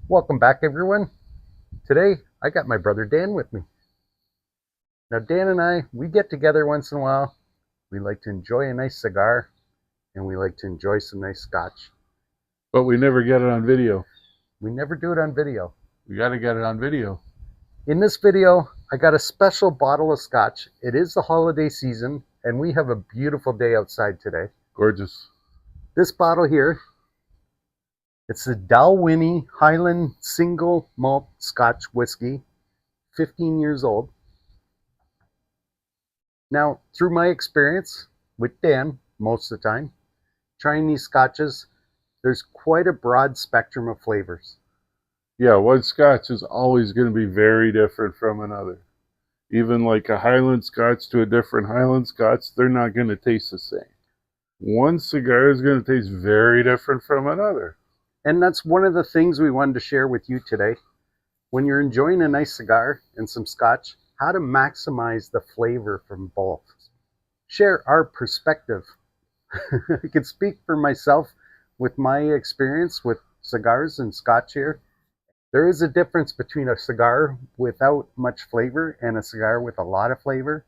Welcome back, everyone. Today, I got my brother Dan with me. Now, Dan and I, we get together once in a while. We like to enjoy a nice cigar, and we like to enjoy some nice scotch. But we never get it on video. We never do it on video. We got to get it on video. In this video, I got a special bottle of scotch. It is the holiday season, and we have a beautiful day outside today. Gorgeous. This bottle here, it's the Dalwhinnie Highland Single Malt Scotch Whisky, 15 years old. Now, through my experience with Dan, most of the time, trying these scotches, there's quite a broad spectrum of flavors. Yeah, one scotch is always going to be very different from another. Even like a Highland Scotch to a different Highland Scotch, they're not going to taste the same. One cigar is going to taste very different from another. And that's one of the things we wanted to share with you today. When you're enjoying a nice cigar and some scotch, how to maximize the flavor from both. Share our perspective. I can speak for myself with my experience with cigars and scotch here. There is a difference between a cigar without much flavor and a cigar with a lot of flavor.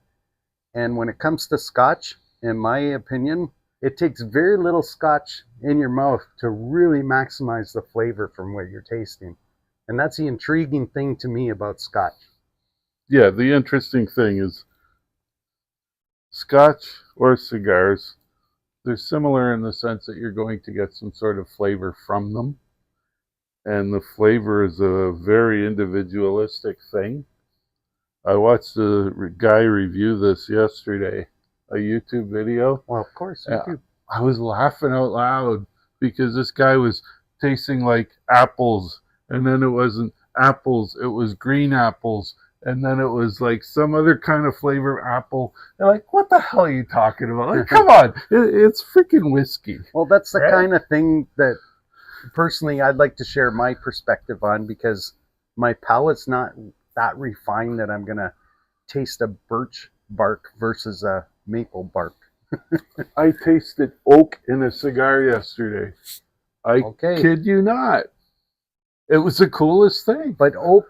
And when it comes to scotch, in my opinion, it takes very little scotch in your mouth to really maximize the flavor from what you're tasting. And that's the intriguing thing to me about scotch. Yeah, the interesting thing is scotch or cigars, they're similar in the sense that you're going to get some sort of flavor from them. And the flavor is a very individualistic thing. I watched a guy review this yesterday, a YouTube video. Well, of course, you do. I was laughing out loud because this guy was tasting like apples, and then it wasn't apples, it was green apples, and then it was like some other kind of flavor of apple. They're like, what the hell are you talking about? Like, come on, it's freaking whiskey. Well, that's the right? kind of thing that personally I'd like to share my perspective on, because my palate's not that refined that I'm going to taste a birch bark versus a maple bark. I tasted oak in a cigar yesterday. I kid you not. It was the coolest thing. But oak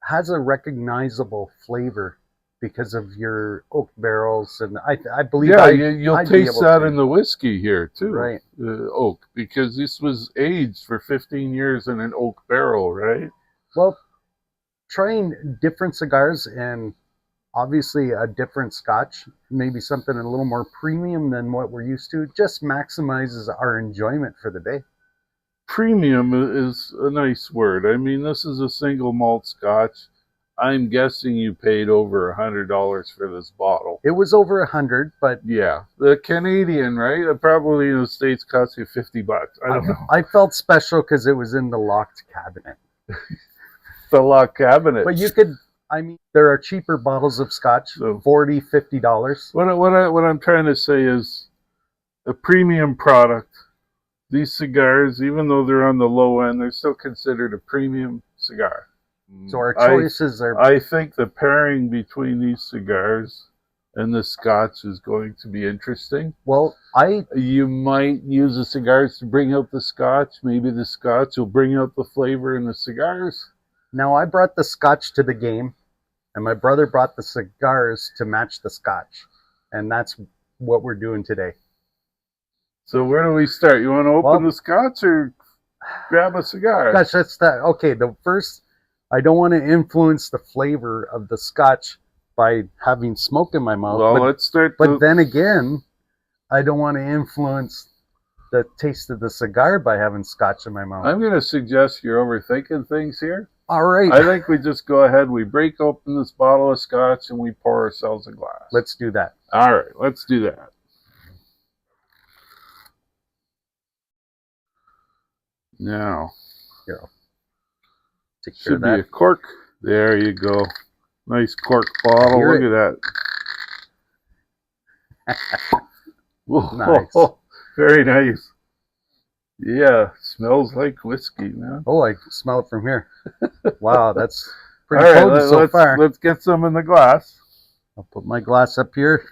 has a recognizable flavor because of your oak barrels, and I believe you'll taste that in the whiskey here too, right? Oak, because this was aged for 15 years in an oak barrel, right? Well, trying different cigars and obviously a different scotch, maybe something a little more premium than what we're used to, just maximizes our enjoyment for the day. Premium is a nice word. I mean, this is a single malt scotch. I'm guessing you paid over $100 for this bottle. It was over 100, but yeah, the Canadian, right? Probably in the States cost you $50. I don't know. I felt special because it was in the locked cabinet. The locked cabinet. But you could, I mean, there are cheaper bottles of scotch, so $40, $50. What I'm trying to say is a premium product. These cigars, even though they're on the low end, they're still considered a premium cigar. So our choices are... I think the pairing between these cigars and the scotch is going to be interesting. Well, you might use the cigars to bring out the scotch. Maybe the scotch will bring out the flavor in the cigars. Now, I brought the scotch to the game, and my brother brought the cigars to match the scotch. And that's what we're doing today. So where do we start? You want to open the scotch or grab a cigar? Gosh, that's that. Okay, the first, I don't want to influence the flavor of the scotch by having smoke in my mouth. Well, let's start. But then again, I don't want to influence the taste of the cigar by having scotch in my mouth. I'm going to suggest you're overthinking things here. All right. I think we just go ahead, we break open this bottle of scotch, and we pour ourselves a glass. Let's do that. All right, let's do that. Now, here, take care should of that. Be a cork. There you go. Nice cork bottle. Look at that. Nice. Very nice. Yeah, smells like whiskey, man. Oh, I smell it from here. Wow, that's pretty potent so far. Let's get some in the glass. I'll put my glass up here.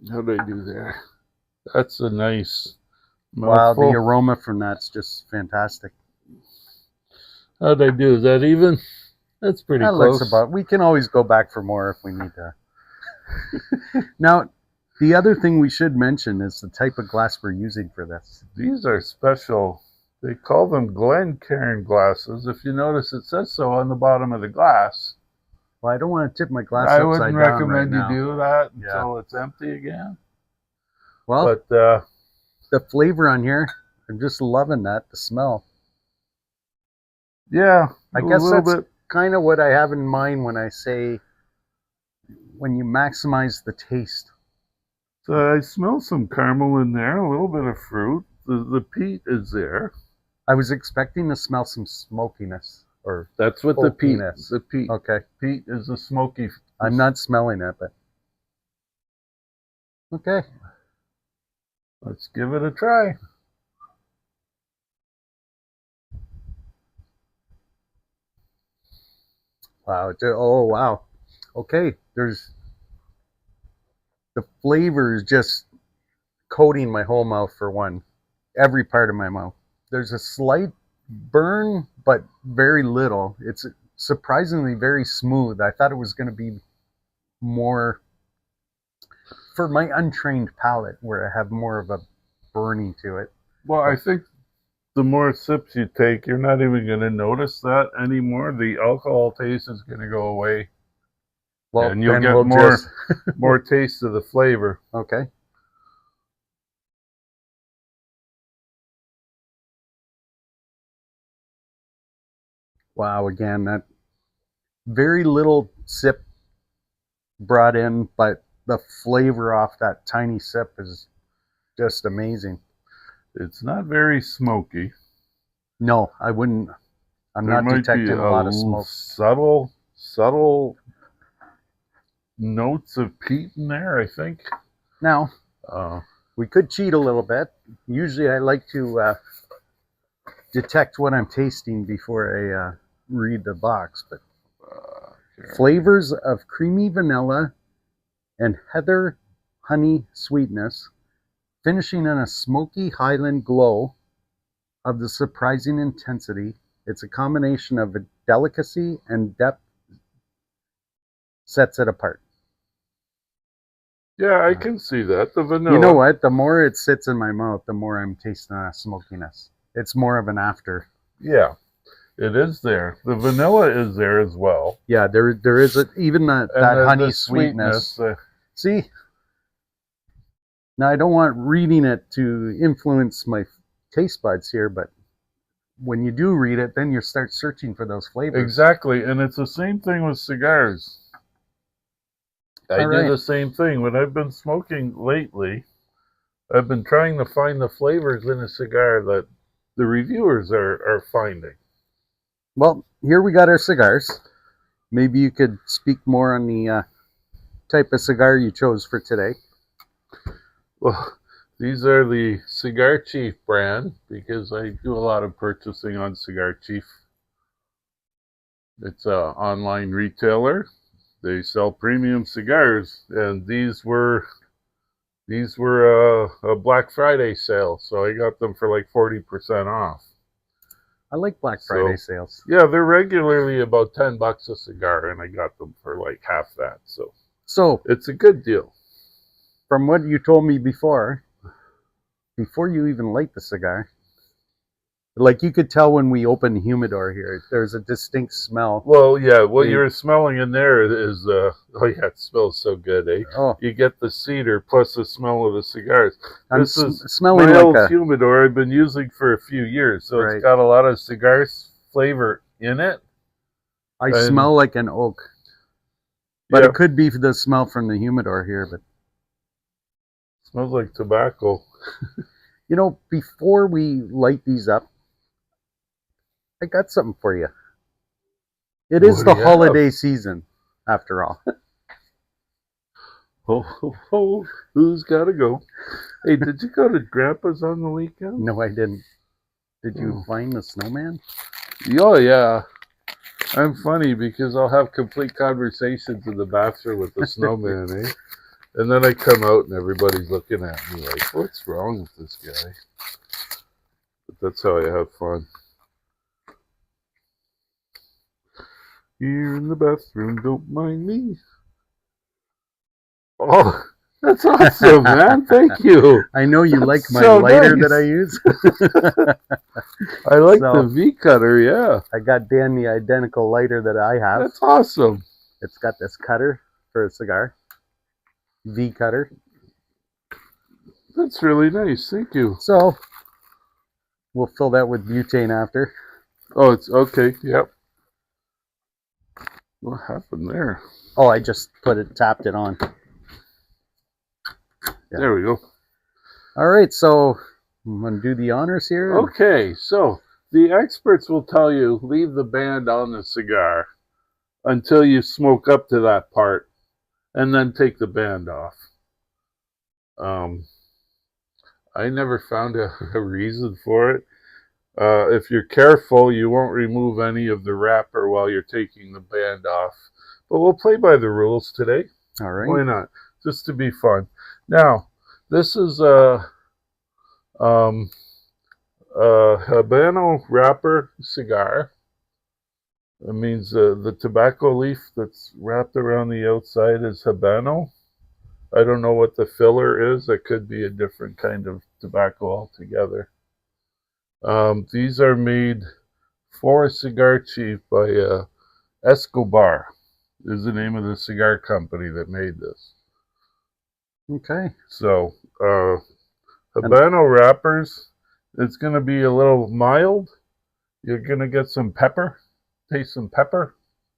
How did I do there? That's a nice Wow, the Mouthful. aroma from that's just fantastic. How'd I do? Is that even? That's pretty That close. looks about. We can always go back for more if we need to. Now, the other thing we should mention is the type of glass we're using for this. These are special. They call them Glencairn glasses. If you notice, it says so on the bottom of the glass. Well, I don't want to tip my glass I upside wouldn't down recommend right you now. do that until it's empty again. Well, But the flavor on here, I'm just loving that, the smell. yeah, I a guess little that's bit. kind of what I have in mind when I say when you maximize the taste. So I smell some caramel in there, a little bit of fruit. The peat is there. I was expecting to smell some smokiness. Or That's what the peat. Smokiness. The peat. okay, Peat is a smoky. I'm not smelling it, but okay. Let's give it a try. Wow. Oh, wow. Okay. There's the flavor is just coating my whole mouth for one. Every part of my mouth. There's a slight burn, but very little. It's surprisingly very smooth. I thought it was going to be more for my untrained palate, where I have more of a burning to it. Well, I think the more sips you take, you're not even going to notice that anymore. The alcohol taste is going to go away. Well, and you'll then get we'll more, just more taste of the flavor. okay. Wow, again, that very little sip brought in, but the flavor off that tiny sip is just amazing. It's not very smoky. No, I wouldn't. I'm There not might detecting be a lot of smoke. subtle notes of peat in there, I think. Now, we could cheat a little bit. Usually I like to detect what I'm tasting before I read the box, but flavors of creamy vanilla and heather honey sweetness, finishing in a smoky highland glow of the surprising intensity. It's a combination of a delicacy and depth sets it apart. Yeah, I can see that. The vanilla. You know what? The more it sits in my mouth, the more I'm tasting that smokiness. It's more of an after. Yeah, it is there. The vanilla is there as well. Yeah, there is even that honey sweetness. See, now I don't want reading it to influence my taste buds here, but when you do read it, then you start searching for those flavors. Exactly, and it's the same thing with cigars. I do the same thing. When I've been smoking lately, I've been trying to find the flavors in a cigar that the reviewers are finding. Well, here we got our cigars. Maybe you could speak more on the type of cigar you chose for today. Well, these are the Cigar Chief brand because I do a lot of purchasing on Cigar Chief. It's an online retailer. They sell premium cigars, and these were a Black Friday sale, so I got them for like 40% off. I like Black Friday sales. Yeah, they're regularly about $10 a cigar, and I got them for like half that. So it's a good deal. From what you told me before you even light the cigar, like you could tell when we opened the humidor here, there's a distinct smell. Well, yeah, what you're smelling in there is, oh yeah, it smells so good, eh? Oh. You get the cedar plus the smell of the cigars. This is smelling my like old humidor I've been using for a few years, so it's got a lot of cigar flavor in it. I smell like an oak. But it could be the smell from the humidor here, but smells like tobacco. You know, before we light these up, I got something for you. It is the holiday season, after all. Oh, who's got to go? Hey, did you go to Grandpa's on the weekend? No, I didn't. Did you find the snowman? Oh, yeah. I'm funny because I'll have complete conversations in the bathroom with the snowman, eh? And then I come out and everybody's looking at me like, what's wrong with this guy? That's how I have fun. Here in the bathroom, don't mind me. Oh, that's awesome, man. Thank you. I know you like my so lighter nice. that I use. I like So, the V cutter, yeah. I got Dan the identical lighter that I have. That's awesome. It's got this cutter for a cigar. V cutter. That's really nice. Thank you. So, we'll fill that with butane after. Oh, it's okay. Yep. What happened there? Oh, I just tapped it on. Yeah. There we go. All right, so I'm going to do the honors here. Okay, so the experts will tell you leave the band on the cigar until you smoke up to that part and then take the band off. I never found a reason for it. If you're careful, you won't remove any of the wrapper while you're taking the band off. But we'll play by the rules today. All right. Why not? Just to be fun. Now, this is a Habano wrapper cigar. It means the tobacco leaf that's wrapped around the outside is Habano. I don't know what the filler is. It could be a different kind of tobacco altogether. These are made for a cigar chief by Escobar, is the name of the cigar company that made this. Okay. So, Habano wrappers, it's going to be a little mild. You're going to get some pepper, taste some pepper.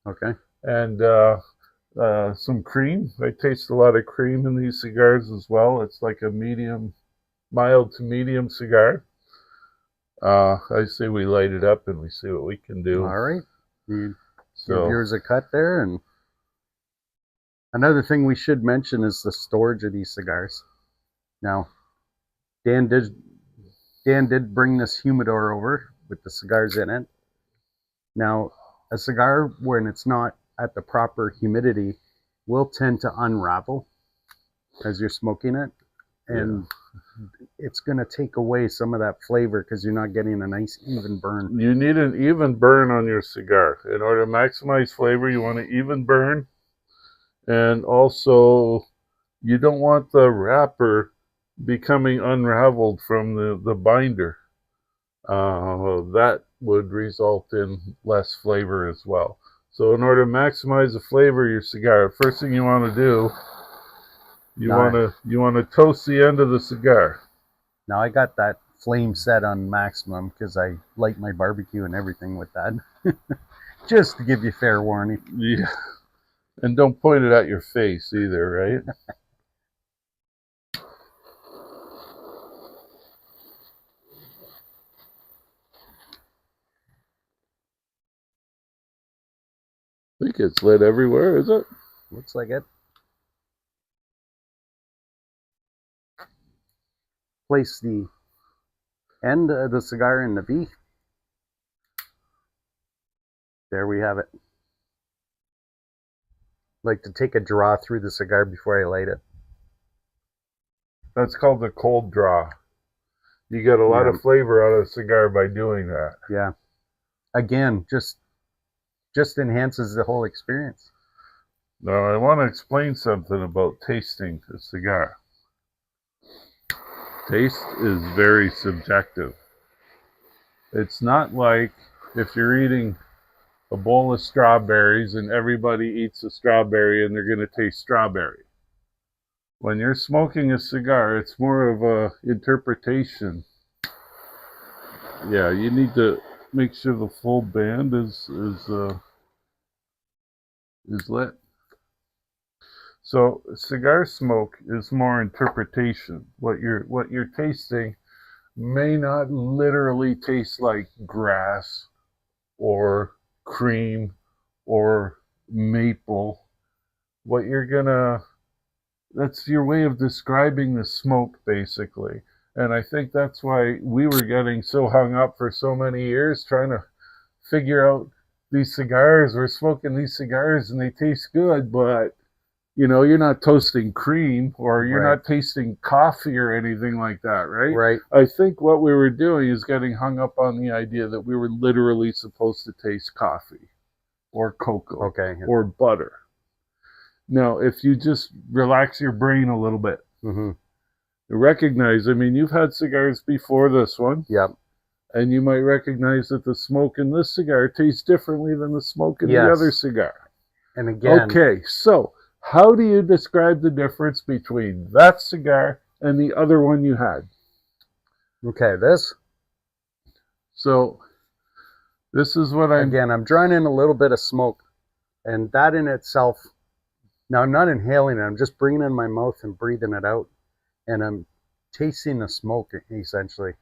Okay. And some cream. I taste a lot of cream in these cigars as well. It's like a mild to medium cigar. I say we light it up and we see what we can do. All right. Give yours a cut there. And another thing we should mention is the storage of these cigars. Now, Dan did bring this humidor over with the cigars in it. Now, a cigar, when it's not at the proper humidity, will tend to unravel as you're smoking it. And it's going to take away some of that flavor because you're not getting a nice even burn. You need an even burn on your cigar. In order to maximize flavor, you want an even burn. And also, you don't want the wrapper becoming unraveled from the binder. That would result in less flavor as well. So in order to maximize the flavor of your cigar, first thing you want to do, you want to toast the end of the cigar. Now I got that flame set on maximum because I light my barbecue and everything with that. Just to give you fair warning. Yeah. And don't point it at your face either, right? I think it's lit everywhere, is it? Looks like it. Place the end of the cigar in the V. There we have it. Like to take a draw through the cigar before I light it. That's called the cold draw. You get a lot of flavor out of a cigar by doing that. Yeah. Again, just enhances the whole experience. Now, I want to explain something about tasting a cigar. Taste is very subjective. It's not like if you're eating a bowl of strawberries and everybody eats a strawberry and they're going to taste strawberry. When you're smoking a cigar, it's more of a interpretation. Yeah, you need to make sure the full band is lit. So cigar smoke is more interpretation. What you're tasting may not literally taste like grass or cream or maple. That's your way of describing the smoke, basically. And I think that's why we were getting so hung up for so many years trying to figure out these cigars. We're smoking these cigars and they taste good, but You know, you're not toasting cream or you're Right. not tasting coffee or anything like that, right? Right. I think what we were doing is getting hung up on the idea that we were literally supposed to taste coffee or cocoa Okay. or butter. Now, if you just relax your brain a little bit, Mm-hmm. recognize, I mean, you've had cigars before this one, Yep. and you might recognize that the smoke in this cigar tastes differently than the smoke in the Yes. other cigar. And again, Okay, so how do you describe the difference between that cigar and the other one you had? okay, this, So this is what I'm drawing in a little bit of smoke, and that in itself, now I'm not inhaling it, I'm just bringing it in my mouth and breathing it out, and I'm tasting the smoke essentially.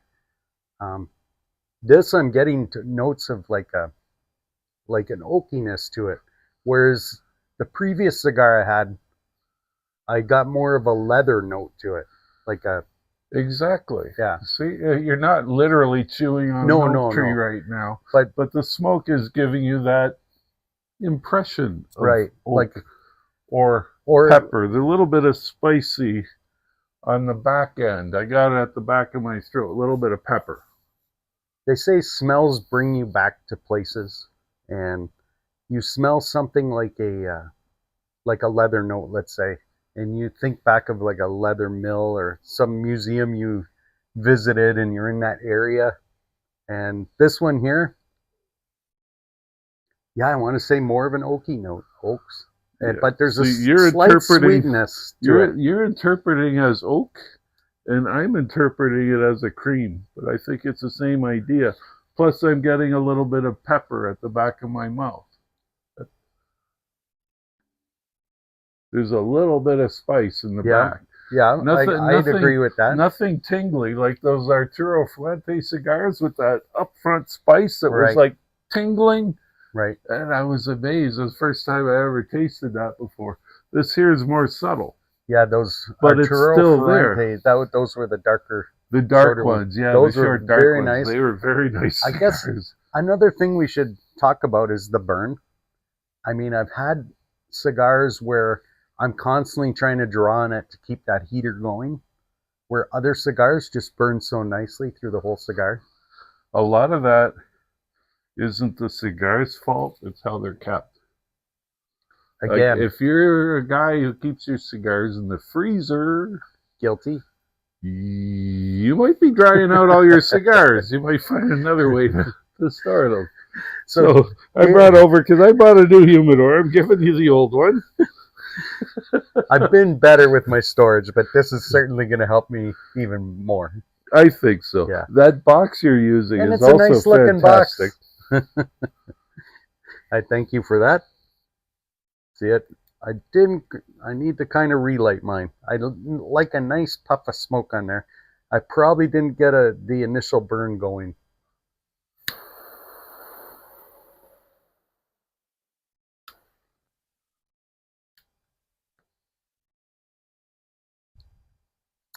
This I'm getting notes of like an oakiness to it, whereas the previous cigar I had, I got more of a leather note to it, like a exactly. yeah. See, you're not literally chewing on No, an no, oak tree no. right now, But the smoke is giving you that impression of right, oak like or or pepper, the little bit of spicy on the back end. I got it at the back of my throat, a little bit of pepper. they say smells bring you back to places, and you smell something like a leather note, let's say, and you think back of like a leather mill or some museum you visited and you're in that area. And this one here, yeah, I want to say more of an oaky note, oaks. Yeah. But there's a you're slight sweetness to it. You're interpreting as oak, and I'm interpreting it as a cream, but I think it's the same idea. Plus, I'm getting a little bit of pepper at the back of my mouth. There's a little bit of spice in the back. Yeah, I'd agree with that. Nothing tingly like those Arturo Fuente cigars with that upfront spice that was like tingling. Right. And I was amazed. It was the first time I ever tasted that before. This here is more subtle. Yeah, those but Arturo it's still Fuente, there. Those were the darker. The dark ones, yeah. Those the were short dark very ones. nice. They were very nice. I guess another thing we should talk about is the burn. I mean, I've had cigars where I'm constantly trying to draw on it to keep that heater going, where other cigars just burn so nicely through the whole cigar. A lot of that isn't the cigar's fault, it's how they're kept. Again, like if you're a guy who keeps your cigars in the freezer, guilty. You might be drying out all your cigars. You might find another way to store them. So I brought over, because I bought a new humidor. I'm giving you the old one. I've been better with my storage, but this is certainly going to help me even more. I think so. Yeah. That box you're using and is it's also a nice looking fantastic. Box. I thank you for that. See it? I need to kind of relight mine. I like a nice puff of smoke on there. I probably didn't get the initial burn going.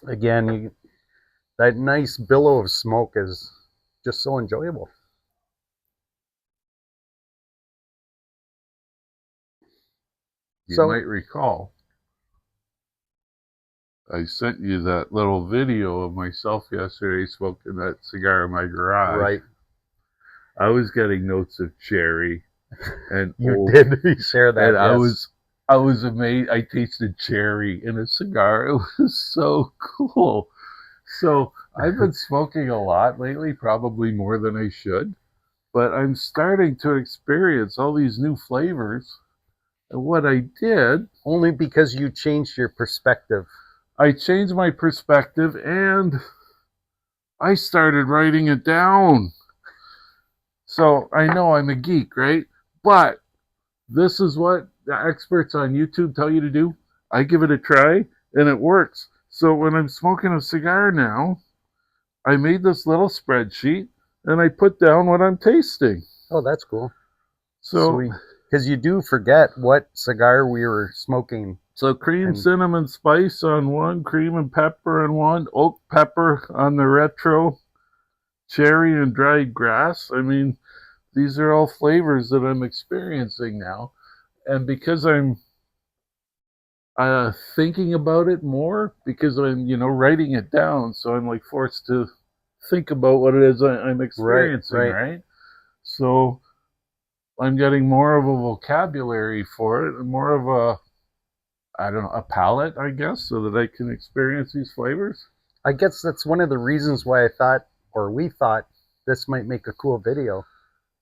Again, that nice billow of smoke is just so enjoyable. You might recall, I sent you that little video of myself yesterday smoking that cigar in my garage. Right. I was getting notes of cherry and you did share that. And yes. I was amazed. I tasted cherry in a cigar. It was so cool. So I've been smoking a lot lately, probably more than I should, but I'm starting to experience all these new flavors. And what I did, only because you changed your perspective. I changed my perspective and I started writing it down. So I know I'm a geek, right? But this is what the experts on YouTube tell you to do. I give it a try and it works. So when I'm smoking a cigar now, I made this little spreadsheet and I put down what I'm tasting. Oh, that's cool. So, because you do forget what cigar we were smoking. So cream, cinnamon, spice on one, cream and pepper on one, oak pepper on the retro, cherry and dried grass. I mean, these are all flavors that I'm experiencing now. And because I'm thinking about it more because I'm, writing it down. So I'm like forced to think about what it is I'm experiencing, right? So I'm getting more of a vocabulary for it and more of a palate, I guess, so that I can experience these flavors. I guess that's one of the reasons why we thought this might make a cool video,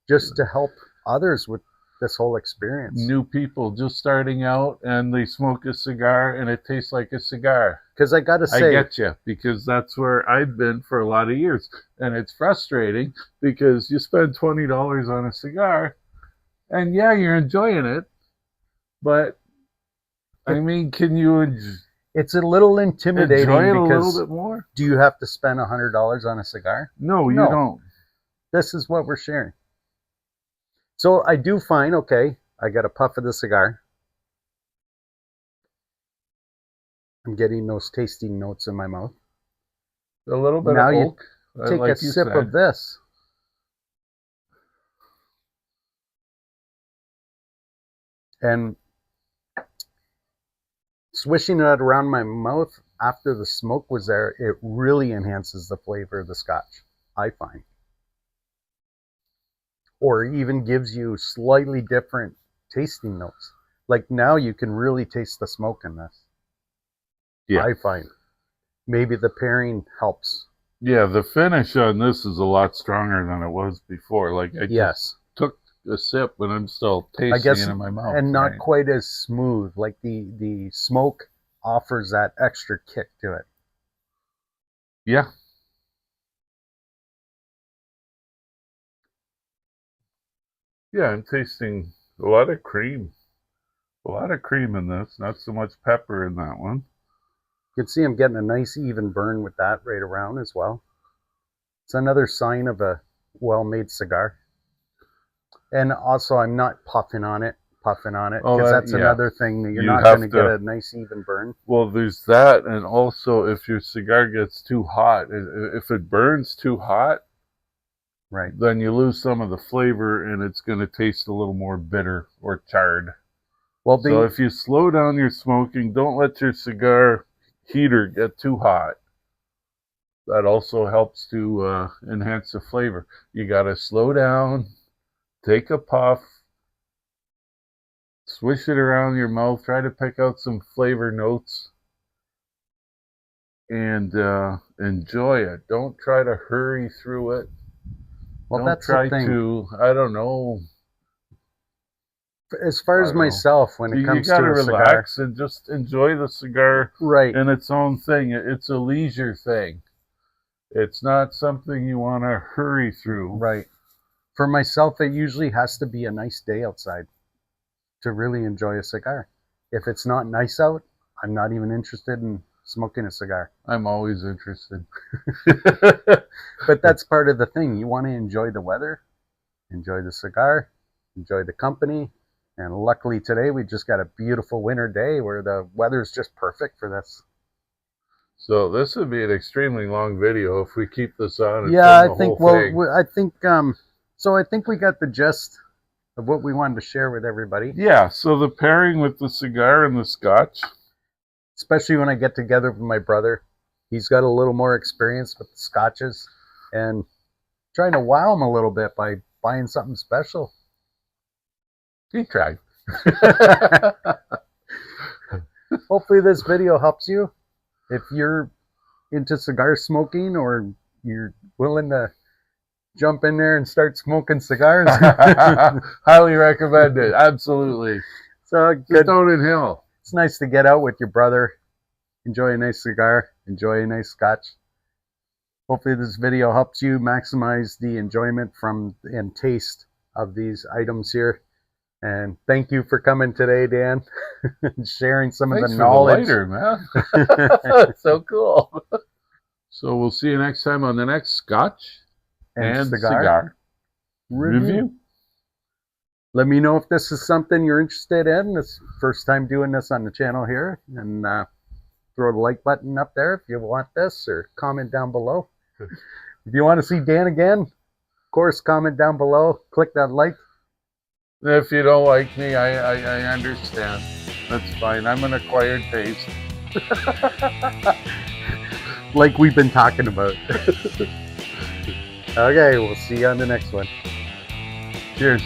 just to help others with this whole experience. New people just starting out and they smoke a cigar and it tastes like a cigar. Because I got to say, I get you, because that's where I've been for a lot of years. And it's frustrating because you spend $20 on a cigar and yeah, you're enjoying it, but I mean, can you it's a little intimidating enjoy it a because little bit more? Do you have to spend $100 on a cigar? No, you don't. This is what we're sharing. So I do find, okay, I got a puff of the cigar. I'm getting those tasting notes in my mouth. A little bit now of oak. Now you take a sip of this. And swishing it around my mouth after the smoke was there, it really enhances the flavor of the Scotch, I find. Or even gives you slightly different tasting notes. Like now you can really taste the smoke in this. Yeah. I find. Maybe the pairing helps. Yeah, the finish on this is a lot stronger than it was before. Like I just took a sip and I'm still tasting it in my mouth. And not quite as smooth. Like the smoke offers that extra kick to it. Yeah. Yeah, I'm tasting a lot of cream. A lot of cream in this, not so much pepper in that one. You can see I'm getting a nice even burn with that right around as well. It's another sign of a well-made cigar. And also I'm not puffing on it, because that's another thing that you're not going to get a nice even burn. Well, there's that, and also if your cigar gets too hot, if it burns too hot, right, then you lose some of the flavor and it's going to taste a little more bitter or charred. Well, so if you slow down your smoking, don't let your cigar heater get too hot. That also helps to enhance the flavor. You got to slow down, take a puff, swish it around your mouth, try to pick out some flavor notes, and enjoy it. Don't try to hurry through it. Well, don't that's try the thing. to, I don't know. As far as myself, when it comes to a cigar, you gotta relax and just enjoy the cigar in its own thing. It's a leisure thing. It's not something you want to hurry through. Right. For myself, it usually has to be a nice day outside to really enjoy a cigar. If it's not nice out, I'm not even interested in smoking a cigar. I'm always interested. But that's part of the thing. You want to enjoy the weather, enjoy the cigar, enjoy the company. And luckily today we just got a beautiful winter day where the weather's just perfect for this. So this would be an extremely long video if we keep this on. Yeah, I think so I think we got the gist of what we wanted to share with everybody. Yeah, so the pairing with the cigar and the Scotch. Especially when I get together with my brother. He's got a little more experience with the Scotches and trying to wow him a little bit by buying something special. He tried. Hopefully this video helps you. If you're into cigar smoking or you're willing to jump in there and start smoking cigars. Highly recommend it. Absolutely. So good. Just don't inhale. It's nice to get out with your brother, enjoy a nice cigar, enjoy a nice Scotch. Hopefully this video helps you maximize the enjoyment from and taste of these items here. And thank you for coming today, Dan, and sharing some of the knowledge. For the lighter, man. So cool. So we'll see you next time on the next Scotch and cigar review. Let me know if this is something you're interested in. This first time doing this on the channel here. And throw the like button up there if you want this, or comment down below. If you want to see Dan again, of course, comment down below. Click that like. If you don't like me, I understand. That's fine. I'm an acquired taste. Like we've been talking about. Okay, we'll see you on the next one. Cheers.